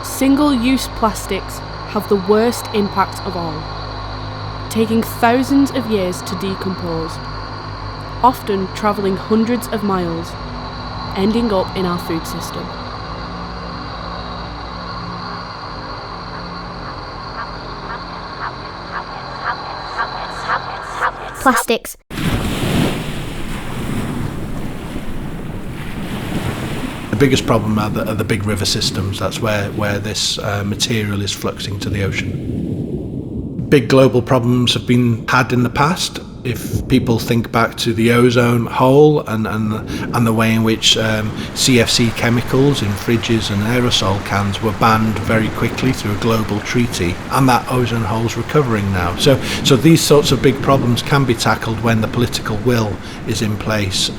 Single-use plastics have the worst impact of all, taking thousands of years to decompose, often travelling hundreds of miles, ending up in our food system. Plastics. The biggest problem are the big river systems. That's where this material is fluxing to the ocean. Big global problems have been had in the past. If people think back to the ozone hole and the way in which CFC chemicals in fridges and aerosol cans were banned very quickly through a global treaty, and that ozone hole's recovering now. So these sorts of big problems can be tackled when the political will is in place.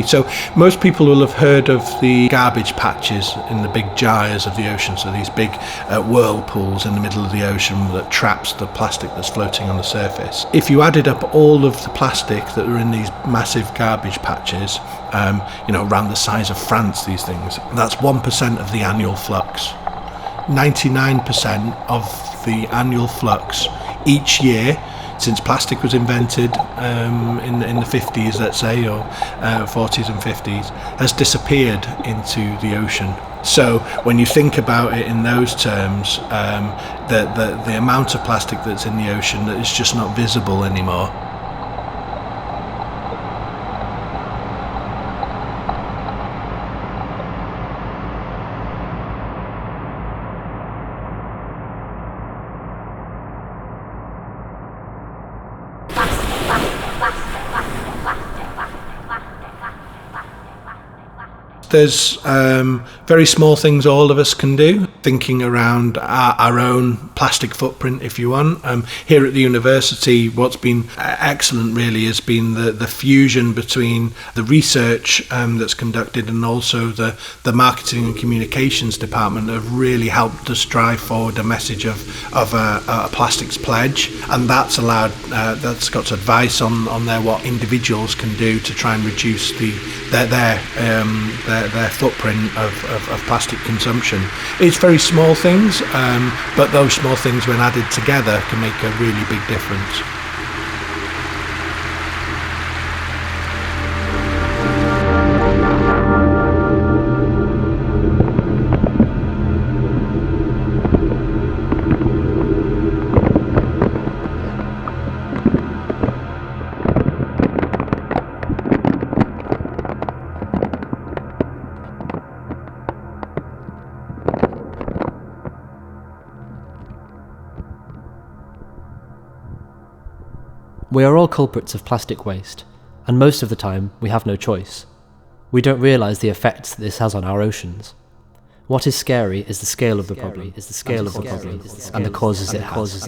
So most people will have heard of the garbage patches in the big gyres of the ocean, so these big whirlpools in the middle of the ocean that traps the plastic that's floating on the surface. If you added up all of the plastic that are in these massive garbage patches, around the size of France, these things, that's 1% of the annual flux. 99% of the annual flux each year since plastic was invented in the 50s, let's say, or 40s and 50s, has disappeared into the ocean. So when you think about it in those terms, the amount of plastic that's in the ocean that is just not visible anymore. There's very small things all of us can do, thinking around our own plastic footprint, if you want. Here at the university, what's been excellent really has been the fusion between the research that's conducted and also the marketing and communications department have really helped us drive forward a message of a plastics pledge, and that's got advice on there what individuals can do to try and reduce their footprint of plastic consumption. It's very small things, but those small things when added together can make a really big difference. We are all culprits of plastic waste, and most of the time we have no choice. We don't realise the effects that this has on our oceans. What is scary is the scale of the problem, and the causes it has.